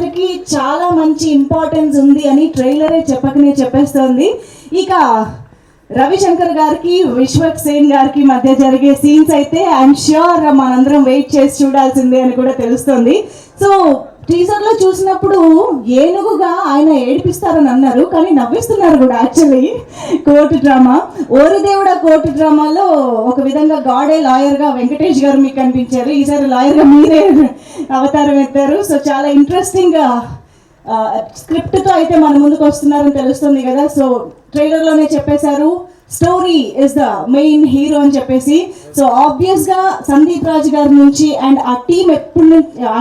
క్యారెక్టర్కి చాలా మంచి ఇంపార్టెన్స్ ఉంది అని ట్రైలరే చెప్పకనే చెప్పేస్తుంది. ఇక రవిశంకర్ గారికి విశ్వక్ సేన్ గారికి మధ్య జరిగే సీన్స్ అయితే ఐఎమ్ ష్యూర్ మనందరం వెయిట్ చేసి చూడాల్సిందే అని కూడా తెలుస్తుంది. సో టీజర్లో చూసినప్పుడు ఏనుగుగా ఆయన ఏడిపిస్తారని అన్నారు, కానీ నవ్విస్తున్నారు కూడా. యాక్చువల్లీ కోర్టు డ్రామా ఓరుదేవుడ కోర్టు డ్రామాలో ఒక విధంగా గాడే లాయర్గా వెంకటేష్ గారు మీకు కనిపించారు, ఈసారి లాయర్గా మీరే అవతారం ఎత్తారు. సో చాలా ఇంట్రెస్టింగ్గా స్క్రిప్ట్తో అయితే మన ముందుకు వస్తున్నారని తెలుస్తుంది కదా. సో ట్రైలర్లోనే చెప్పేశారు story is the main hero అని చెప్పేసి. సో ఆబ్వియస్గా సందీప్ రాజ్ గారి నుంచి అండ్ ఆ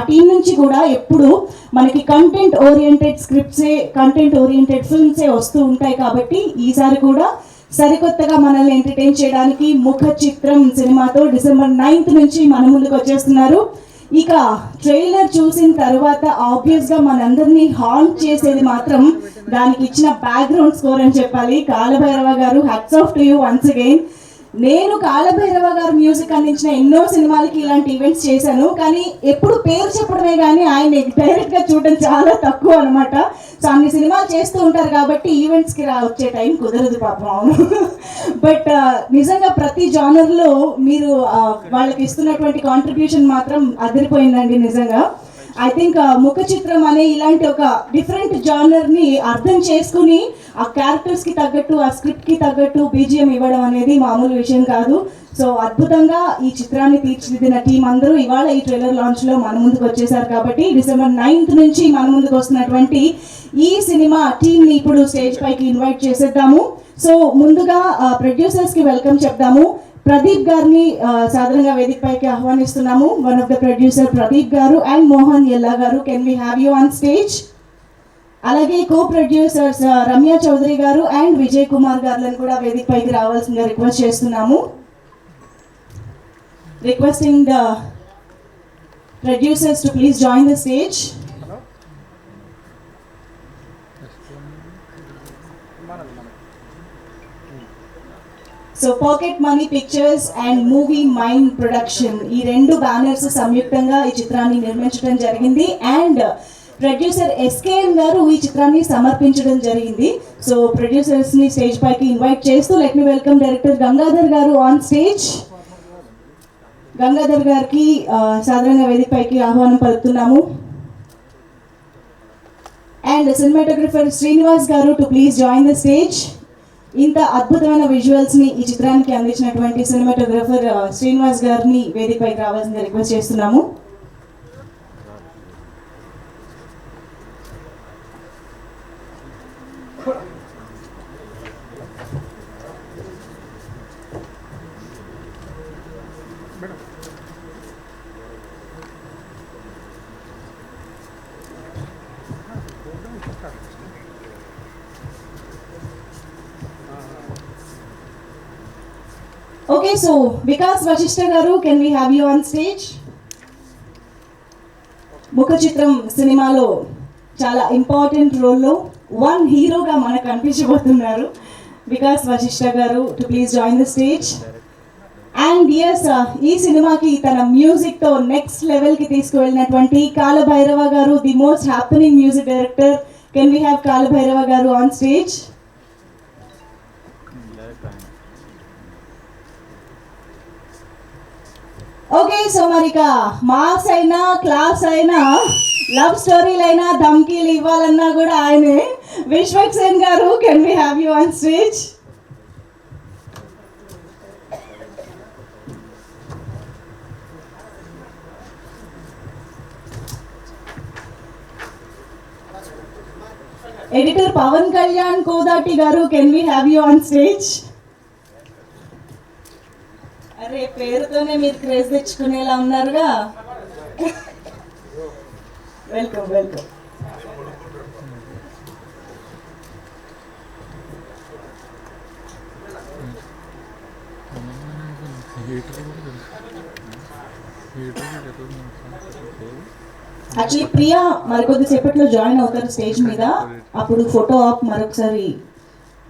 టీం నుంచి కూడా ఎప్పుడు మనకి కంటెంట్ ఓరియంటెడ్ స్క్రిప్ట్సే, కంటెంట్ ఓరియంటెడ్ ఫిల్మ్సే వస్తూ ఉంటాయి. కాబట్టి ఈసారి కూడా సరికొత్తగా మనల్ని ఎంటర్టైన్ చేయడానికి ముఖ చిత్రం సినిమాతో December 9th నుంచి మన ముందుకు వచ్చేస్తున్నారు. ఇక ట్రైలర్ చూసిన తర్వాత ఆబ్వియస్గా మనందరినీ హాంట్ చేసేది మాత్రం దానికి ఇచ్చిన బ్యాక్గ్రౌండ్ స్కోర్ అని చెప్పాలి. కాలభైరవ గారు, hats off to you once again. నేను కాలభైరవ గారు మ్యూజిక్ అందించిన ఎన్నో సినిమాలకి ఇలాంటి ఈవెంట్స్ చేశాను, కానీ ఎప్పుడు పేరు చెప్పడమే కానీ ఆయన డైరెక్ట్గా చూడడం చాలా తక్కువ అనమాట. సో అన్ని సినిమాలు చేస్తూ ఉంటారు కాబట్టి ఈవెంట్స్కి వచ్చే టైం కుదరదు పాపం. అవును, బట్ నిజంగా ప్రతి జానర్లో మీరు వాళ్ళకి ఇస్తున్నటువంటి కాంట్రిబ్యూషన్ మాత్రం అదిరిపోయిందండి నిజంగా. ఐ థింక్ ముఖ చిత్రం అనే ఇలాంటి ఒక డిఫరెంట్ జానర్ని అర్థం చేసుకుని ఆ క్యారెక్టర్స్కి తగ్గట్టు, ఆ స్క్రిప్ట్కి తగ్గట్టు బీజిఎం ఇవ్వడం అనేది మామూలు విషయం కాదు. సో అద్భుతంగా ఈ చిత్రాన్ని తీర్చిదిద్దిన టీం అందరూ ఇవాళ ఈ ట్రైలర్ లాంచ్లో మన ముందుకు వచ్చేసారు. కాబట్టి December 9th నుంచి మన ముందుకు వస్తున్నటువంటి ఈ సినిమా టీంని ఇప్పుడు స్టేజ్ పైకి ఇన్వైట్ చేసేద్దాము. సో ముందుగా ప్రొడ్యూసర్స్కి వెల్కమ్ చెప్దాము. ప్రదీప్ గారిని సాధారణంగా వేదిక పైకి ఆహ్వానిస్తున్నాము. One of the producer Pradeep garu and Mohan Ella garu, can we have you on stage. అలాగే కో ప్రొడ్యూసర్స్ రమ్య చౌదరి గారు అండ్ విజయ్ కుమార్ గారులను కూడా వేదిక పైకి రావాల్సిందిగా రిక్వెస్ట్ చేస్తున్నాము. Requesting the producers to please join the stage. So pocket money pictures and movie mind production, ఈ రెండు banners సంయుక్తంగా ఈ చిత్రాన్ని నిర్మించడం జరిగింది. అండ్ ప్రొడ్యూసర్ ఎస్కేఎం గారు ఈ చిత్రాన్ని సమర్పించడం జరిగింది. సో ప్రొడ్యూసర్స్ని స్టేజ్ పైకి ఇన్వైట్ చేస్తూ let me welcome director Gangadhar గారు ఆన్ స్టేజ్. గంగాధర్ గారికి సాధారణంగా వేదిక పైకి ఆహ్వానం పలుకుతున్నాము. అండ్ సినిమాటోగ్రఫర్ శ్రీనివాస్ గారు to please join the stage. ఇంత అద్భుతమైన విజువల్స్ని ఈ చిత్రానికి అందించినటువంటి సినిమాటోగ్రఫర్ శ్రీనివాస్ గారిని వేదికపైకి రావాల్సిందిగా రిక్వెస్ట్ చేస్తున్నాము. Okay, so Vikas Vashishta garu, can we have you on stage? ముఖ చిత్రం సినిమాలో చాలా ఇంపార్టెంట్ రోల్లో వన్ హీరోగా మనకు కనిపించబోతున్నారు Vikas Vasishta garu. To please join the stage. And yes, ఈ సినిమాకి తన మ్యూజిక్తో నెక్స్ట్ లెవెల్కి తీసుకువెళ్ళినటువంటి Kaalabhairava garu, the most happening music director. Can we have Kaalabhairava garu on stage? Okay, so మరిక మాస్ అయినా క్లాస్ అయినా లవ్ స్టోరీలైనా ధమ్కీలు ఇవ్వాలన్నా కూడా ఆయనే. Vishwak Sen garu, can we have you on stage? Editor Pawan Kalyan Kodati garu, can we have you on stage? అరే, పేరుతోనే మీరు క్రేజ్ తెచ్చుకునేలా ఉన్నారుగా. Welcome welcome. యాక్చువల్లీ ప్రియా మరికొద్ది సేపట్లో జాయిన్ అవుతారు స్టేజ్ మీద, అప్పుడు ఫోటో ఆప్ మరొకసారి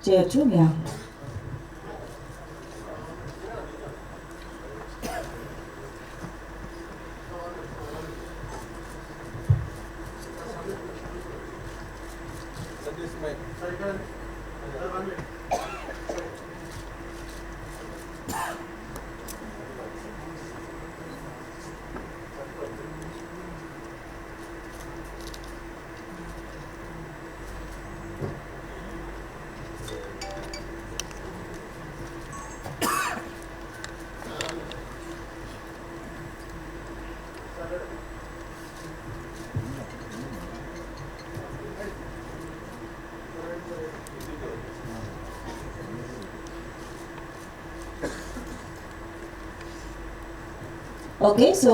చేయొచ్చు. ఓకే, సో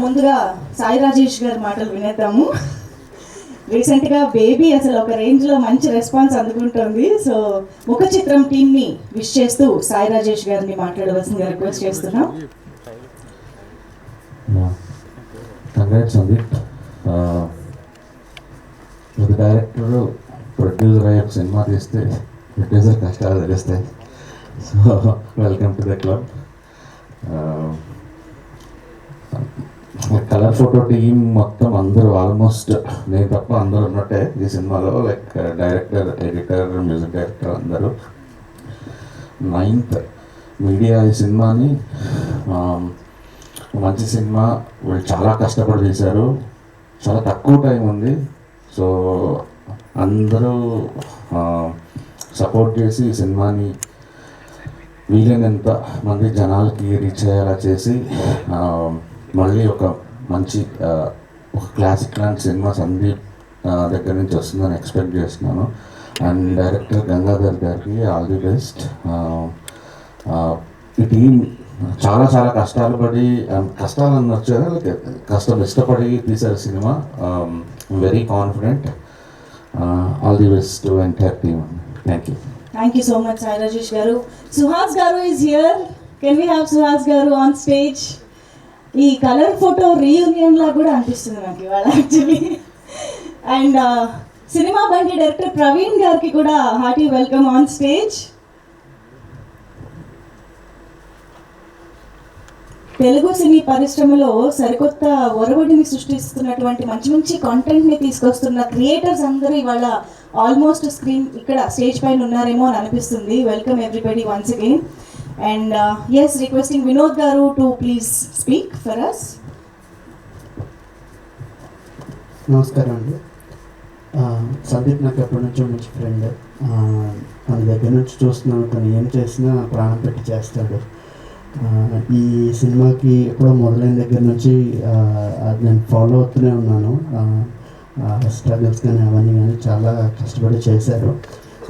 ముందుగా సాయి రాజేష్ గారి మాటలు వినేద్దాము. రీసెంట్గా బేబీ అసలు ఒక రేంజ్లో మంచి రెస్పాన్స్ అందుకుంటుంది. సో ముఖ చిత్రం టీమ్ని విష్ చేస్తూ సాయి రాజేష్ గారిని మాట్లాడవలసిందిగా రిక్వెస్ట్ చేస్తున్నాం. డైరెక్టర్ ప్రొడ్యూసర్ అయ్యే సినిమా తీస్తే ప్రొడ్యూసర్ కష్టాలు తెలుస్తాయి. So welcome to the club. Colour photo team మొత్తం అందరూ ఆల్మోస్ట్ నేను తప్ప అందరూ ఉన్నట్టే ఈ సినిమాలో. Like director, editor, music director అందరూ. 9th మీడియా ఈ సినిమాని మంచి సినిమా వాళ్ళు చాలా కష్టపడి తీశారు. చాలా తక్కువ టైం ఉంది. సో అందరూ సపోర్ట్ చేసి ఈ సినిమాని వీలైనంత మంది జనాలకి రీచ్ అయ్యేలా చేసి మళ్ళీ ఒక మంచి ఒక క్లాసిక్ లాంటి సినిమా సందీప్ దగ్గర నుంచి వస్తుందని ఎక్స్పెక్ట్ చేస్తున్నాను. అండ్ డైరెక్టర్ గంగాధర్ గారికి ఆల్ ది బెస్ట్. ఈ టీం చాలా చాలా కష్టాలు పడి, కష్టాలు అనొచ్చు, కష్టం ఇష్టపడి తీశారు cinema. Very confident. All the best to entire team. Thank you. Thank you so much, Sai Rajesh garu. Suhas garu is here. Can we have Suhas garu on stage? ఈ కలర్ ఫోటో రీయూనియన్ లా కూడా అనిపిస్తుంది నాకు ఇవాళ actually. And Cinema Bandi director Praveen గారికి కూడా hearty welcome on stage. Telugu సినీ పరిశ్రమలో సరికొత్త ఒరవడిని సృష్టిస్తున్నటువంటి మంచి మంచి కాంటెంట్ని తీసుకొస్తున్న క్రియేటర్స్ అందరూ ఇవాళ ఆల్మోస్ట్ స్క్రీన్ ఇక్కడ స్టేజ్ పైన ఉన్నారేమో అని అనిపిస్తుంది. Welcome everybody once again. And yes, requesting Vinod garu to please speak for us. నమస్కారం అండి. సందీప్ నాకు ఎప్పటి నుంచో మంచి ఫ్రెండ్. తన దగ్గర నుంచి చూస్తున్నాను, తను ఏం చేసినా ప్రాణం పెట్టి చేస్తాడు. ఈ సినిమాకి ఎప్పుడో మొదలైన దగ్గర నుంచి నేను ఫాలో అవుతూనే ఉన్నాను. స్ట్రగుల్స్ కానీ అవన్నీ కానీ చాలా కష్టపడి చేశారు.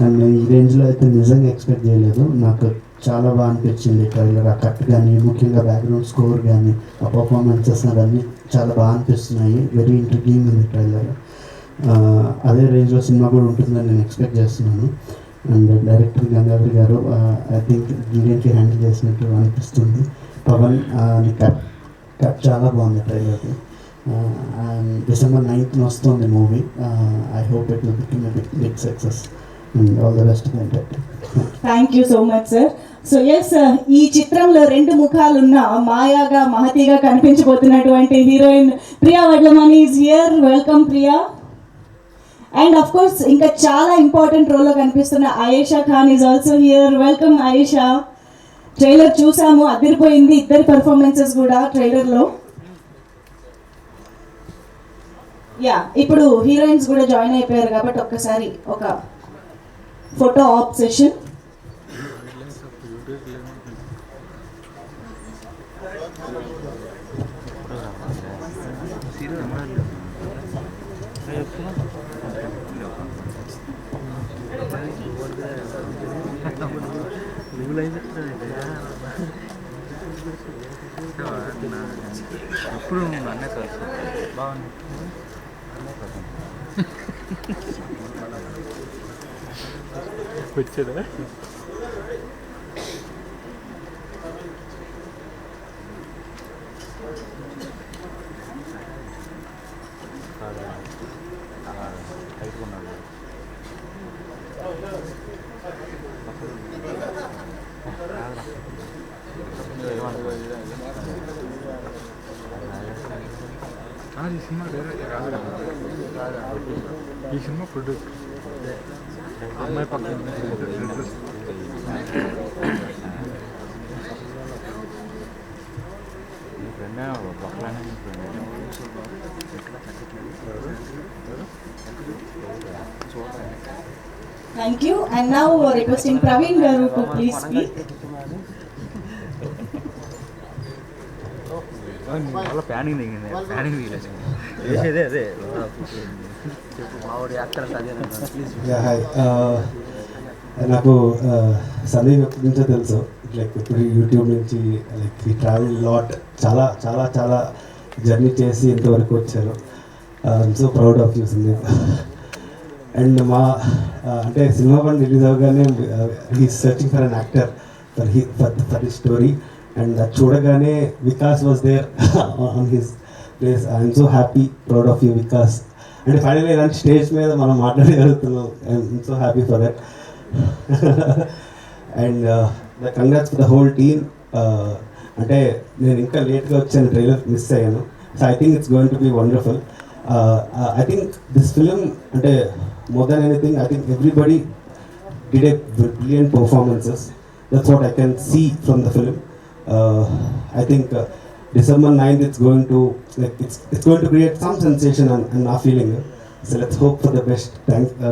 అండ్ ఈ రేంజ్లో అయితే నిజంగా ఎక్స్పెక్ట్ చేయలేదు. నాకు చాలా బాగా అనిపించింది ట్రైలర్. ఆ కట్ కానీ, ముఖ్యంగా బ్యాక్గ్రౌండ్ స్కోర్ కానీ, ఆ పర్ఫార్మెన్సెస్ అవన్నీ చాలా బాగా అనిపిస్తున్నాయి. వెరీ ఇంట్రిగింగ్ ఉంది ట్రైలర్. అదే రేంజ్లో సినిమా కూడా ఉంటుందని నేను ఎక్స్పెక్ట్ చేస్తున్నాను. అండ్ డైరెక్టర్ గంగాధర్ గారు ఐ థింక్ బ్రిలియంట్లీ హ్యాండిల్ చేసినట్టు అనిపిస్తుంది. పవన్ కట్ చాలా బాగుంది ట్రైలర్. December 9th వస్తుంది movie. I hope it will become a big success. And all the best. Thank you so much sir. So yes, ఈ చిత్రంలో రెండు ముఖాలున్న మాయాగా, మహతిగా కనిపించబోతున్నటువంటి heroine Priya Vadlamani is here. Welcome Priya. And of course ఇంకా చాలా ఇంపార్టెంట్ రోల్లో కనిపిస్తున్న Ayesha Khan is also here. Welcome Ayesha. Trailer చూసాము, అదిరిపోయింది ఇద్దరి పర్ఫార్మెన్సెస్ కూడా ట్రైలర్లో. ఇప్పుడు హీరోయిన్స్ కూడా జాయిన్ అయిపోయారు కాబట్టి ఒక్కసారి ఒక ఫోటో ఆప్ సెషన్. ఎప్పుడు అన్నీ తెలుసు బాగుంది. వచ్చేదా అయిపోన్నాడు. సినిమా డైరెక్ట్ కాదు. ఈ సినిమా ప్రొడ్యూసర్ అమ్మాయి పక్కన Thank you. And now requesting Praveen Garu to please speak. వాళ్ళ ప్యానింగ్ దిగింది ప్యానింగ్ దిగలేదు చేసేదే అదే మావాడి యాక్టర్స్ అదే హాయ్ నాకు సందీప్ ఎప్పటి నుంచో తెలుసు లైక్ ఇప్పుడు యూట్యూబ్ నుంచి లైక్ ఈ ట్రావెల్ లాట్ చాలా చాలా చాలా జర్నీ చేసి ఇంతవరకు వచ్చారు. I'm so proud of you Sandeep. And మా అంటే సినిమా పని రిలీజ్ అవ్వగానే he searching for an actor for his story and అది చూడగానే Vikas was there on his place. I'm so happy proud of you Vikas. అంటే ఫైనల్లీ ఇలాంటి స్టేజ్ మీద మనం మాట్లాడగలుగుతున్నాం. I'm so happy for that. And the congrats for the whole team. అంటే నేను ఇంకా లేట్గా వచ్చాను, ట్రైలర్ మిస్ అయ్యాను. So I think it's going to be wonderful. I think this film అంటే more than anything I think everybody did a brilliant performances. That's what I can see from the film. I think December 9th it's going to create some sensation and our feeling. So let's hope for the best.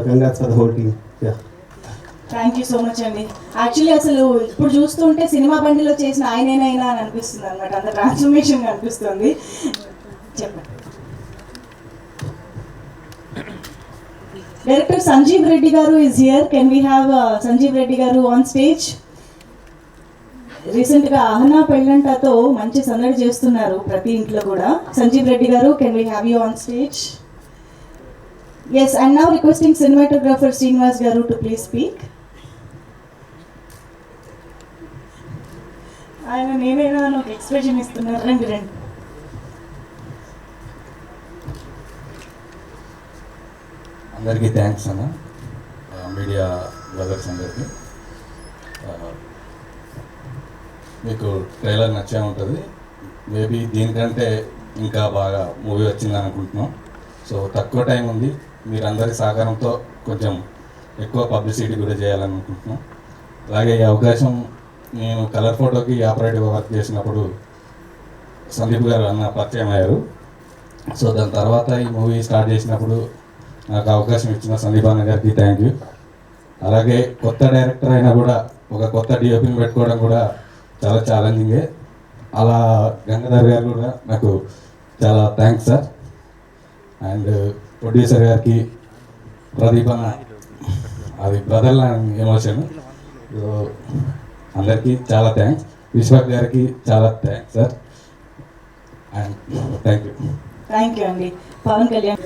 Congrats for the whole team. Yeah. Thank you so much అండి. Actually అసలు ఇప్పుడు చూస్తుంటే cinema బండిలో చేసిన ఆయనేనైనా అని అనిపిస్తుంది అనమాట. అంత ట్రాన్స్ఫర్మేషన్ అనిపిస్తుంది. చెప్పండి. డైరెక్టర్ సంజీవ్ రెడ్డి గారు is here. Can we have Sanjeev Reddy గారు ఆన్ స్టేజ్? రీసెంట్గా అహనా పెళ్ళంటతో మంచి సందడి చేస్తున్నారు ప్రతి ఇంట్లో కూడా. సంజీవ్ రెడ్డి గారు, can we have you on stage? Yes. And now requesting cinematographer Srinivas గారు టు ప్లీజ్ స్పీక్. ఆయన నేనైనా ఒక ఎక్స్ప్రెషన్ ఇస్తున్నారు. రండి రండి. అందరికీ థ్యాంక్స్ అన్న, మీడియా బ్రదర్స్ అందరికీ. మీకు ట్రైలర్ నచ్చే ఉంటుంది. మేబీ దీనికంటే ఇంకా బాగా మూవీ వచ్చిందని అనుకుంటున్నాం. సో తక్కువ టైం ఉంది, మీరందరి సహకారంతో కొంచెం ఎక్కువ పబ్లిసిటీ కూడా చేయాలనుకుంటున్నాం. అలాగే ఈ అవకాశం నేను కలర్ ఫోటోకి ఆపరేటివ్ వర్క్ చేసినప్పుడు సందీప్ గారు అన్న పరిచయం అయ్యారు. సో దాని తర్వాత ఈ మూవీ స్టార్ట్ చేసినప్పుడు నాకు అవకాశం ఇచ్చిన సందీప్ అన్న గారికి థ్యాంక్ యూ. అలాగే కొత్త డైరెక్టర్ అయినా కూడా ఒక కొత్త డిఓపిని పెట్టుకోవడం కూడా చాలా ఛాలెంజింగే. అలా గంగాధర్ గారు కూడా నాకు చాలా థ్యాంక్స్ సార్. అండ్ ప్రొడ్యూసర్ గారికి, ప్రదీప్ అన్న అది బ్రదర్ ఎమోషన్. సో అందరికీ చాలా థ్యాంక్స్. విశ్వాక్ గారికి చాలా thanks sir. And thank you. Thank you అండి. పవన్ కళ్యాణ్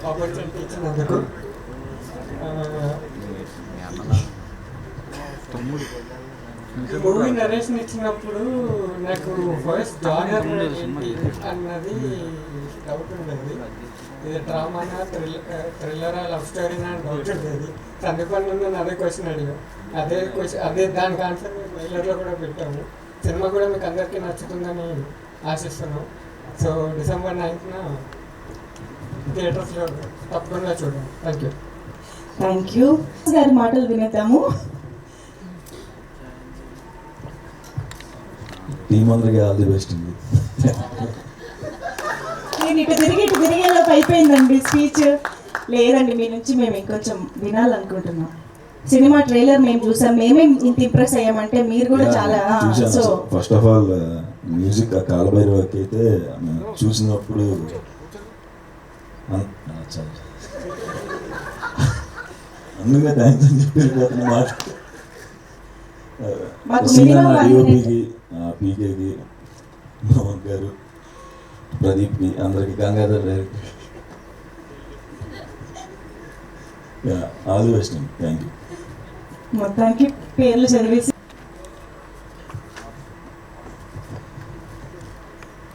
ఆపర్చునిటీ ఇచ్చినందుకు. మూవీ నరేషన్ ఇచ్చినప్పుడు నాకు ఫస్ట్ జానర్ అన్నది డౌట్ ఉండేది. ఇది డ్రామానా థ్రిల్లరా లవ్ స్టోరీనా అని డౌట్ ఉండేది. సందీపన్ నుండి అదే క్వశ్చన్ అడిగాం. అదే దానికి ఆన్సర్ మేము ట్రైలర్లో కూడా పెట్టాము. సినిమా కూడా మీకు అందరికీ నచ్చుతుందని ఆశిస్తున్నాం. సో December 9th థియేటర్స్లో తప్పకుండా చూడండి. Thank you. Thank you. గారి మాటలు వినేద్దాము. టీం అందరికీ ఆల్ ది బెస్ట్ అండి. నేను ఇటు తిరిగేలోపు అయిపోయిందండి స్పీచ్. లేదండి, మీ నుంచి మేము ఇంకొంచెం వినాలనుకుంటున్నాం. సినిమా ట్రైలర్ మేము చూసాం, మేమే ఇంత ఇంప్రెస్ అయ్యామంటే మీరు కూడా చాలా. So first of all music ఆ కాలభైరవకి అయితే చూసినప్పుడు అందుకే థ్యాంక్స్ అని చెప్పి వెళ్ళిపోతున్న మాట. డిఓపికి, పీకేకి, మోహన్ గారు, ప్రదీప్కి, అందరికి, గంగాధర్ గారికి ఆల్ ది బెస్ట్ అండి. Thank you. మొత్తానికి పేర్లు చదివేసి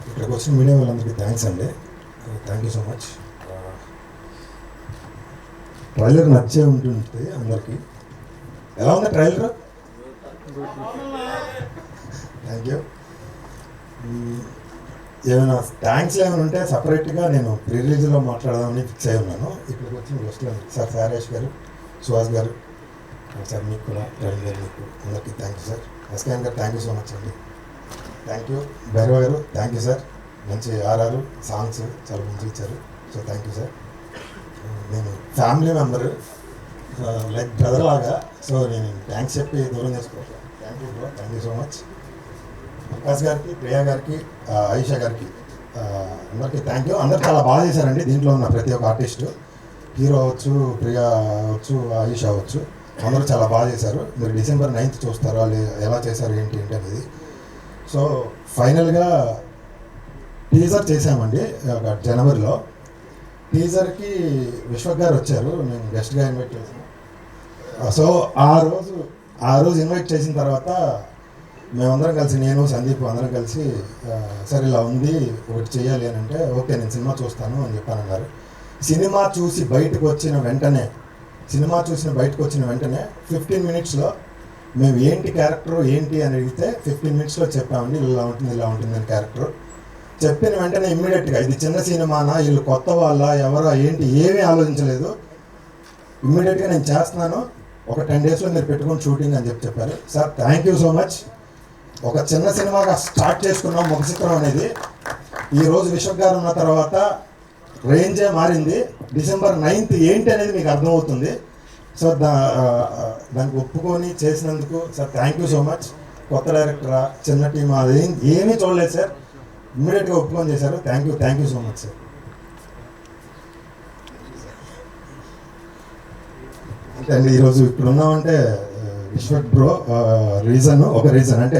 ఇక్కడికి వచ్చిన మీడియా వాళ్ళందరికీ థ్యాంక్స్ అండి. Thank you so much. Trailer నచ్చే ఉంటుంది అందరికీ. ఎలా ఉంది ట్రైలర్? Thank you. ఏమైనా థ్యాంక్స్ ఏమైనా ఉంటే సపరేట్గా నేను ప్రీ రిలీజ్లో మాట్లాడదామని ఫిక్స్ అయి ఉన్నాను. ఇక్కడికి వచ్చిన గెస్ట్లో సార్ సారేష్ గారు, సుహాస్ గారు, సార్ మీకు కూడా రవి గారు, మీకు అందరికీ thank you sir. SKN garu thank you so much అండి. Thank you. Bhairava garu thank you sir. మంచి ఆర్ఆర్ సాంగ్స్ చాలా మంచిగా ఇచ్చారు. So thank you sir. నేను ఫ్యామిలీ మెంబర్ లైక్ బ్రదర్ లాగా, సో నేను థ్యాంక్స్ చెప్పి దూరం చేసుకోవాలి. Thank you bro, thank you so much. Vikas గారికి, ప్రియా గారికి, ఆయిషా గారికి అందరికీ థ్యాంక్ యూ. అందరు చాలా బాగా చేశారండి. దీంట్లో ఉన్న ప్రతి ఒక్క ఆర్టిస్టు, హీరో అవ్వచ్చు, ప్రియా అవ్వచ్చు, ఆయిషా అవ్వచ్చు, అందరూ చాలా బాగా చేశారు. మీరు December 9th చూస్తారు వాళ్ళు ఎలా చేశారు ఏంటి అనేది. సో ఫైనల్గా టీజర్ చేసామండి జనవరిలో. టీజర్కి విశ్వక్ గారు వచ్చారు, మేము గెస్ట్గా ఇన్వైట్ చేసాం. సో ఆ రోజు ఇన్వైట్ చేసిన తర్వాత మేమందరం కలిసి, నేను సందీప్ అందరం కలిసి సరే ఇలా ఉంది ఒకటి చేయాలి అని అంటే, ఓకే నేను సినిమా చూస్తాను అని చెప్పానన్నారు. సినిమా చూసి బయటకు వచ్చిన వెంటనే 15 minutesలో మేము ఏంటి క్యారెక్టర్ ఏంటి అని అడిగితే 15 minutesలో చెప్పామండి. ఇలా ఉంటుంది అని క్యారెక్టర్ చెప్పిన వెంటనే ఇమ్మీడియట్గా ఇది చిన్న సినిమానా, వీళ్ళు కొత్త వాళ్ళ ఎవరా ఏంటి ఏమీ ఆలోచించలేదు. ఇమ్మీడియట్గా నేను చేస్తున్నాను, ఒక 10 daysలో మీరు పెట్టుకుని షూటింగ్ అని చెప్పారు. Sir thank you so much. ఒక చిన్న సినిమాగా స్టార్ట్ చేసుకున్నాం ముఖ చిత్రం అనేది. ఈరోజు విశ్వక్ గారు ఉన్న తర్వాత రేంజే మారింది. December 9th ఏంటి అనేది మీకు అర్థమవుతుంది. సో దానికి ఒప్పుకొని చేసినందుకు sir thank you so much. కొత్త డైరెక్టరా, చిన్న టీమ్, అది ఏమీ చూడలేదు సార్, ఇమ్మీడియట్గా ఒప్పుకొని చేశారు. Thank you so much sir. అంటే అండి ఈరోజు ఇక్కడ ఉన్నామంటే విశ్వక్ బ్రో ఒక రీజన్ అంటే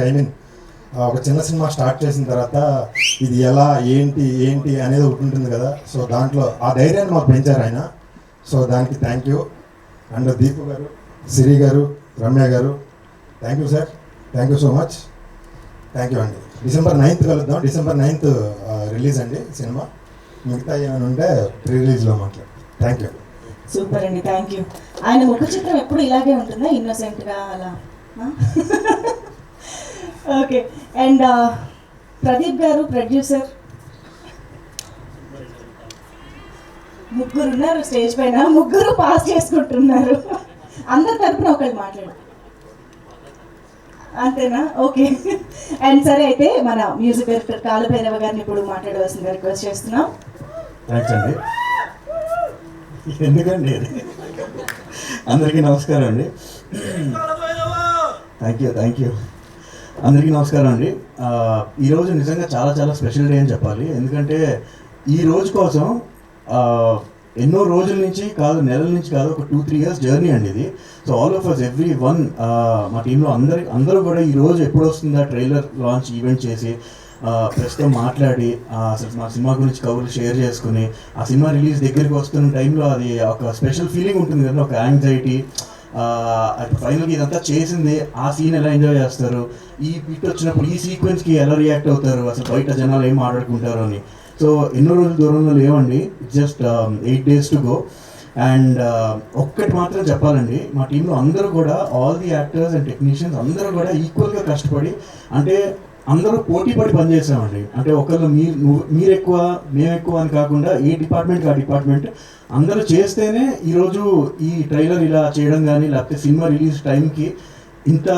ఒక చిన్న సినిమా స్టార్ట్ చేసిన తర్వాత ఇది ఎలా ఏంటి అనేది ఒకటి ఉంటుంది కదా. సో దాంట్లో ఆ ధైర్యాన్ని మాకు పెంచారు ఆయన. సో దానికి థ్యాంక్ యూ. అండ్ దీపు గారు, సిరి గారు, రమ్య గారు thank you sir. Thank you so much. Thank you అండి. December 9th కలుద్దాం. December 9th రిలీజ్ అండి సినిమా. మిగతా ఏమైనా ఉంటే ప్రీ రిలీజ్లో మాట్లాడు. Thank you. సూపర్ అండి, థ్యాంక్ యూ. ఆయన ముఖ చిత్రం ఎప్పుడు ఇలాగే ఉంటుందా, ఇన్నోసెంట్గా అలా? ఓకే. అండ్ ప్రదీప్ గారు ప్రొడ్యూసర్, ముగ్గురు ఉన్నారు స్టేజ్ పైన, ముగ్గురు పాస్ చేసుకుంటున్నారు. అందరి తరపున ఒకళ్ళు మాట్లాడు, అంతేనా? ఓకే. అండ్ సరే అయితే మన మ్యూజిక్ డైరెక్టర్ కాలభైరవ గారిని ఇప్పుడు మాట్లాడవలసిందిగా రిక్వెస్ట్ చేస్తున్నాం. థ్యాంక్స్ అండి. ఎందుకండి అందరికీ నమస్కారం అండి. Thank you. అందరికీ నమస్కారం అండి. ఈరోజు నిజంగా చాలా స్పెషల్ డే అని చెప్పాలి. ఎందుకంటే ఈ రోజు కోసం ఎన్నో రోజుల నుంచి కాదు, నెలల నుంచి కాదు, ఒక 2-3 years జర్నీ అండి ఇది. So all of us every one మా టీంలో అందరూ కూడా ఈరోజు ఎప్పుడు వస్తుందా ట్రైలర్ లాంచ్ ఈవెంట్ చేసి ప్రెస్తో మాట్లాడి అసలు మా సినిమా గురించి కవర్లు షేర్ చేసుకుని ఆ సినిమా రిలీజ్ దగ్గరికి వస్తున్న టైంలో అది ఒక స్పెషల్ ఫీలింగ్ ఉంటుంది కదా, ఒక యాంగ్జైటీ. ఫైనల్గా ఇదంతా చేసింది, ఆ సీన్ ఎలా ఎంజాయ్ చేస్తారు, ఈ పిట్ వచ్చినప్పుడు ఈ సీక్వెన్స్కి ఎలా రియాక్ట్ అవుతారు, అసలు బయట జనాలు ఏం మాట్లాడుకుంటారు అని. సో ఎన్నో రోజుల దూరంలో లేవండి, just 8 days to go. And ఒక్కటి మాత్రం చెప్పాలండి, మా టీంలో అందరూ కూడా all the actors and technicians అందరూ కూడా ఈక్వల్గా కష్టపడి, అంటే అందరూ పోటీ పడి పనిచేసామండి. అంటే ఒకళ్ళు మీరు ఎక్కువ మేము ఎక్కువ అని కాకుండా ఏ డిపార్ట్మెంట్కి ఆ డిపార్ట్మెంట్ అందరూ చేస్తేనే ఈరోజు ఈ ట్రైలర్ ఇలా చేయడం కానీ, లేకపోతే సినిమా రిలీజ్ టైంకి ఇంత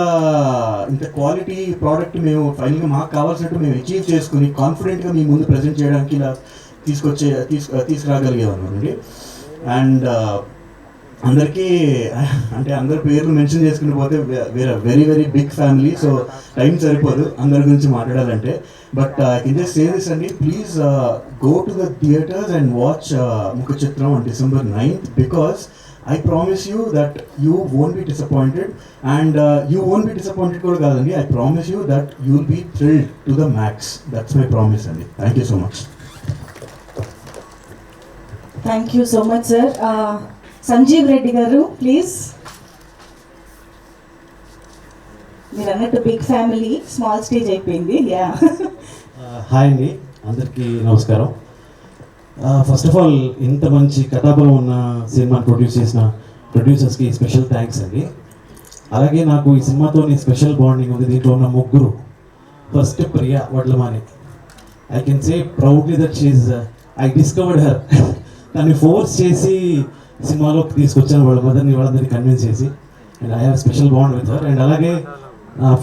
క్వాలిటీ ప్రోడక్ట్ మేము ఫైనల్గా మాకు కావాల్సినట్టు మేము అచీవ్ చేసుకుని కాన్ఫిడెంట్గా మీ ముందు ప్రజెంట్ చేయడానికి ఇలా తీసుకురాగలిగామండి. అండ్ అందరికీ అంటే అందరి పేర్లు మెన్షన్ చేసుకుని పోతే వేరే very big family, so time సరిపోదు అందరి గురించి మాట్లాడాలంటే. But I can just say this అండి, please go to the theatres and watch Mukha Chitram on December 9th, because I promise you that you won't be disappointed, and you won't be disappointed కూడా కాదండి, I promise you that you will be thrilled to the max. That's my promise అండి. Thank you so much. Thank you so much sir. Sanjeev Reddy గారు please. మీరు అన్నట్టు big family, small stage అయిపోయింది. Yeah. Hi అండి, అందరికీ నమస్కారం. ఫస్ట్ ఆఫ్ ఆల్ ఇంత మంచి కథాబలం ఉన్న సినిమాని ప్రొడ్యూస్ చేసిన ప్రొడ్యూసర్స్కి స్పెషల్ థ్యాంక్స్ అండి. అలాగే నాకు ఈ సినిమాతో స్పెషల్ బాండింగ్ ఉంది. దీంట్లో ఉన్న ముగ్గురు, first Priya Vadlamani, I can say proudly that she I discovered her. దాన్ని ఫోర్స్ చేసి సినిమాలోకి తీసుకొచ్చాను, వాళ్ళ మదర్ని వాళ్ళందరినీ కన్విన్స్ చేసి. And I have special bond with her. And అలాగే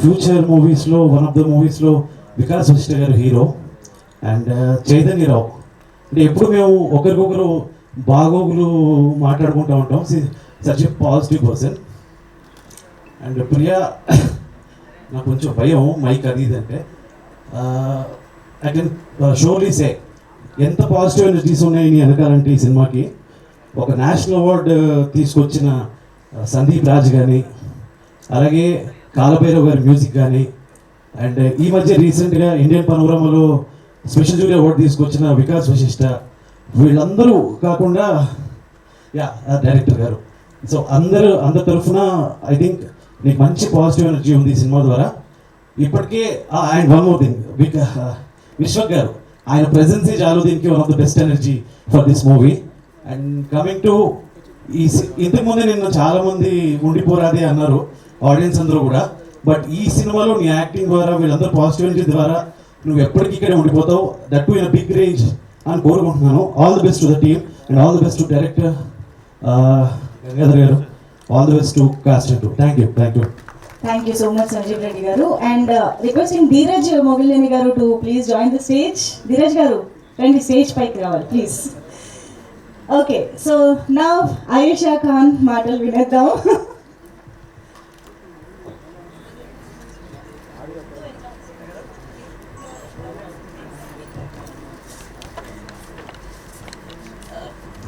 ఫ్యూచర్ మూవీస్లో వన్ ఆఫ్ ద మూవీస్లో వికాస్ వశిష్ఠ గారు హీరో అండ్ చైతన్యరావు. అంటే ఎప్పుడు మేము ఒకరికొకరు బాగోగులు మాట్లాడుకుంటూ ఉంటాం. Such a positive person. And Priya నాకు కొంచెం భయం మైక్ అది ఇది అంటే. ఐ కెన్ షోర్లీ సే ఎంత పాజిటివ్ ఎనర్జీస్ ఉన్నాయి నీ వెనకాలంటే ఈ సినిమాకి. ఒక నేషనల్ అవార్డు తీసుకొచ్చిన సందీప్ రాజ్ కానీ, అలాగే కాలభైరవ్ గారి మ్యూజిక్ కానీ, అండ్ ఈ మధ్య రీసెంట్గా ఇండియన్ పనోరమాలో స్పెషల్ జూరీ అవార్డు తీసుకొచ్చిన వికాస్ వశిష్ఠ, వీళ్ళందరూ కాకుండా డైరెక్టర్ గారు. సో అందరి తరఫున ఐ థింక్ నీకు మంచి పాజిటివ్ ఎనర్జీ ఉంది ఈ సినిమా ద్వారా. ఇప్పటికే and one more thing, Vishwak గారు ఆయన ప్రెజెన్సే చాలు దీనికి one of the best energy for this movie. And coming to ఇంతకుముందే నిన్న చాలామంది ఉండిపోరాదే అన్నారు ఆడియన్స్ అందరూ కూడా. బట్ ఈ సినిమాలో నీ యాక్టింగ్ ద్వారా వీళ్ళందరూ పాజిటివ్ ఎనర్జీ ద్వారా నువ్వు ఎప్పటికీ ఇక్కడే ఉండిపోతావు, that to in a big range అని కోరుకుంటున్నాను. All the best to the team and all the best to director Gangadhar garu. All the best to cast and thank you. Thank you so much Sanjeev Reddy garu. And requesting Dheeraj Mogilineni garu to please join the stage. Dheeraj garu రండి, stage పైకి రావాలి please. Okay, so నా ఆయేషా ఖాన్ మాటలు వినేద్దాం.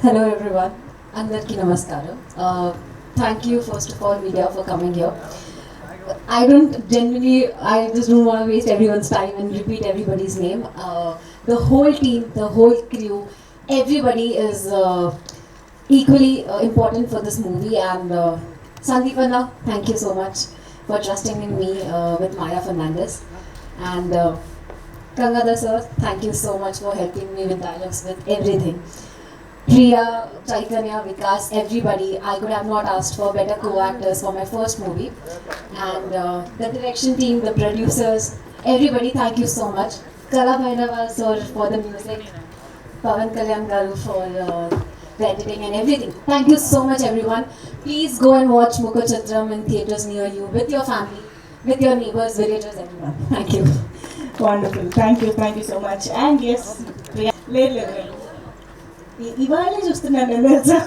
Hello everyone, Andarki Namaskaram. Thank you first of all media for coming here. I just don't want to waste everyone's time and repeat everybody's name. The whole team, the whole crew, everybody is equally important for this movie. And Sandeep Anna, thank you so much for trusting in me with Maya Fernandez. And Gangadhar sir, thank you so much for helping me with dialogues, with everything. Priya, Chaitanya, Vikas, everybody. I could have not asked for better co-actors for my first movie. And the direction team, the producers, everybody, thank you so much. Kala Bhairava sir for the music, Pavan Kalyan garu for the editing and everything. Thank you so much everyone. Please go and watch Mukhachitram in theatres near you, with your family, with your neighbors, villagers, everyone. Thank you. Wonderful. Thank you so much. And yes, Priya, లేదు ఇవాళ చూస్తున్నాను నేను తెలుసా.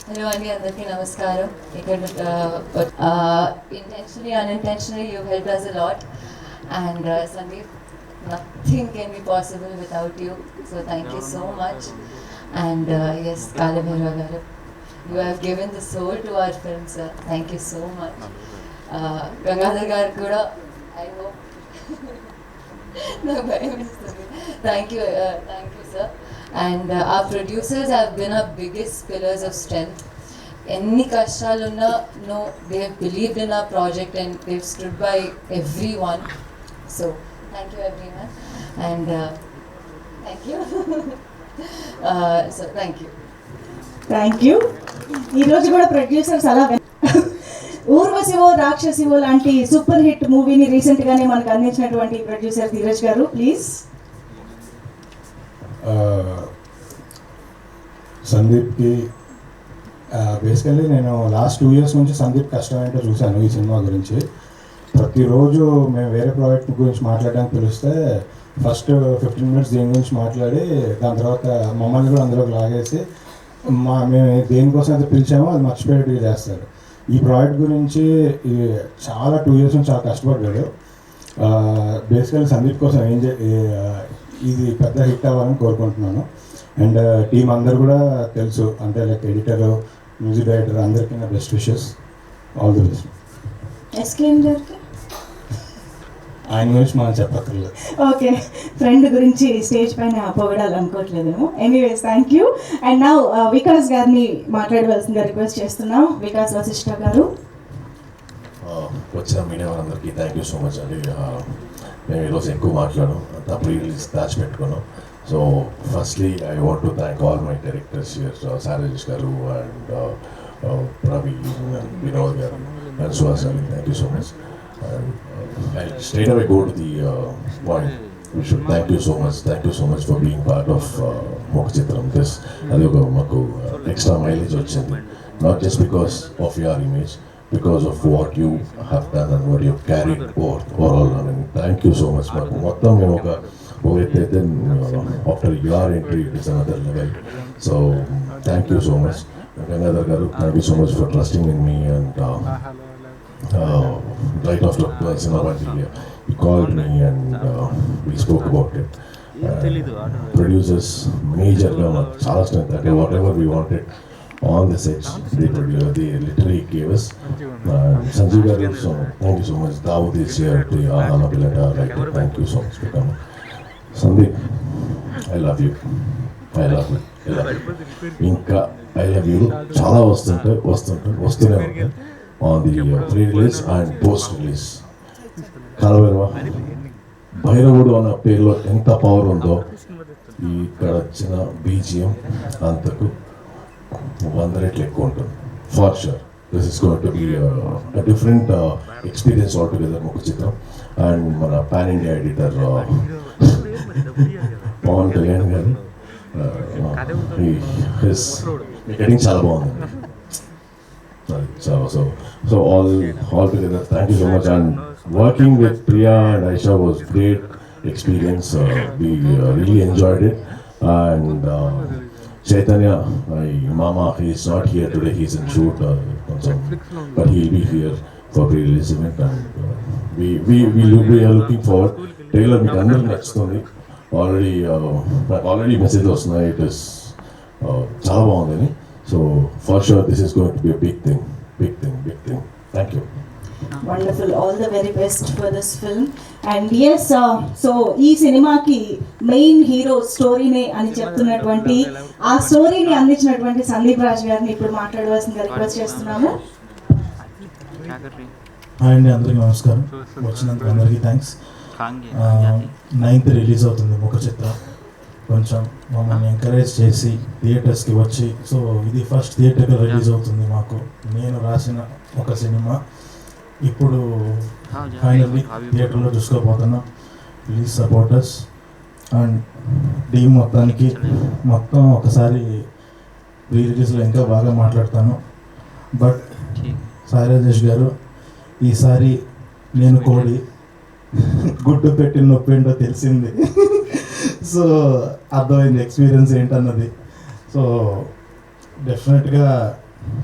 Hello అండి, అందరికీ నమస్కారం. ఇక్కడ intentionally, unintentionally you helped us a lot. And Sandeep, nothing can be possible without you. So thank you so much. And yes, Kalabhairava garu, you have given the soul to our film, sir. Thank you so much. Gangadhar garu kuda, I hope. Thank you, sir. And our producers have been our biggest pillars of strength. Any kashalunna, no, they have believed in our project and they've stood by everyone. So thank you everyone. And thank you. So thank you. Thank you. ఈరోజు కూడా producers అలా ఊర్వశివో రాక్షసివో లాంటి super hit మూవీని రీసెంట్గానే మనకు అందించినటువంటి producer Dheeraj గారు please. సందీప్కి basically నేను లాస్ట్ 2 years నుంచి సందీప్ కష్టం ఏంటో చూశాను ఈ సినిమా గురించి. ప్రతిరోజు మేము వేరే ప్రాజెక్ట్ గురించి మాట్లాడడానికి పిలిస్తే ఫస్ట్ 15 minutes దీని గురించి మాట్లాడి దాని తర్వాత మమ్మల్ని కూడా అందులోకి లాగేసి మేము దేనికోసం అయితే పిలిచామో అది మర్చిపోయేట్టుగా చేస్తారు. ఈ ప్రాజెక్ట్ గురించి చాలా 2 years నుంచి చాలా కష్టపడ్డాడు. బేసికల్లీ సందీప్ కోసం ఇది పెద్ద హిట్ అవ్వాలని కోరుకుంటున్నాను. అండ్ టీం అందరు కూడా తెలుసు, అంటే లైక్ ఎడిటర్, మ్యూజిక్ డైరెక్టర్, అందరికీ నా best wishes. All the best. SKM గారికి ఆయన గురించి మనం చెప్పక్కర్లేదు. ఓకే, ఫ్రెండ్ గురించి స్టేజ్ పైన పొగడాలనుకోవట్లేదేమో. Anyways thank you. And now Vikas గారిని మాట్లాడవలసిందిగా రిక్వెస్ట్ చేస్తున్నాం. వికాస్ వశిష్ఠ గారు. వచ్చిన మీడియా వాళ్ళందరికీ థ్యాంక్ యూ సో మచ్ అండి. మేము ఈరోజు ఎక్కువ మాట్లాడాం, ప్రీ రిలీజ్ దాచిపెట్టుకున్నాం. So firstly I want to thank all my directors here, Suresh garu and Praveen and Vinod garu and Suhas garu. Thank you so much. I'll straight away go to the point. We should thank you so much for being part of Mokachitram. This adoga maku extra mileage ochindi, not just because of your image, because of what you have done and what you've carried overall. I mean, thank you so much. Maku mottam మేము ఒక then after your entry it is another level. So thank you so much. Gangadhar garu, thank you so much for trusting in me, and right after cinema he called me and we spoke about it. Producers majorly chala strength, okay, whatever we wanted on the sets they literally gave us. Sanjeev garu, so thank you so much. Dawood is here to Ahana Pilata, right? Thank you so much for coming. Sandeep, I love you. ఇంకా I love you చాలా వస్తూనే ఉంటాయి on the pre-release and post-release. Kalabhairava భైరవుడు అన్న పేరులో ఎంత power ఉందో ఇక్కడ వచ్చిన బీజిఎం అంతకు 100 రెట్లు ఎక్కువ ఉంటుంది. For sure this is going to be a different experience altogether. Mokachitram and మన pan India editor Pawan Kalyan గారు గెటింగ్ చాలా బాగుంది. So all together, thank you so much. And working with Priya and Aisha was great experience. We really enjoyed it. And Chaitanya, my mama, he is not here today. He's in shoot, but he'll be here for pre-release event. And we are looking forward. Trailer మీకు అందరికి నచ్చుతుంది. Already message వస్తున్నాయి. It is చాలా బాగుందని. So for sure this is going to be a big thing. Thank you. Wonderful. All the very best for this film. And yes, so ఈ సినిమాకి main hero స్టోరీనే అని చెప్తున్నటువంటి ఆ స్టోరీని అందించినటువంటి సందీప్ రాజ్ గారిని ఇప్పుడు మాట్లాడవలసిందిగా రిక్వెస్ట్ చేస్తున్నాము. హాయ్ అండి, అందరికీ నమస్కారం. వచ్చినందుకు అందరికీ థ్యాంక్స్. 9th రిలీజ్ అవుతుంది ముఖచిత్రం. కొంచెం మమ్మల్ని ఎంకరేజ్ చేసి థియేటర్స్కి వచ్చి, సో ఇది ఫస్ట్ థియేటర్గా రిలీజ్ అవుతుంది మాకు. నేను రాసిన ఒక సినిమా ఇప్పుడు ఫైనల్లీ థియేటర్లో చూసుకోబోతున్నాం. ప్లీజ్ సపోర్టర్స్ అండ్ టీమ్ మొత్తం ఒకసారి ప్రీ రిలీజ్లో ఇంకా బాగా మాట్లాడతాను. బట్ సాయి రాజేష్ గారు, ఈసారి నేను కోడి గుడ్డు పెట్టి నొప్పిండో తెలిసింది. సో అర్థమైంది ఎక్స్పీరియన్స్ ఏంటన్నది. సో డెఫినెట్గా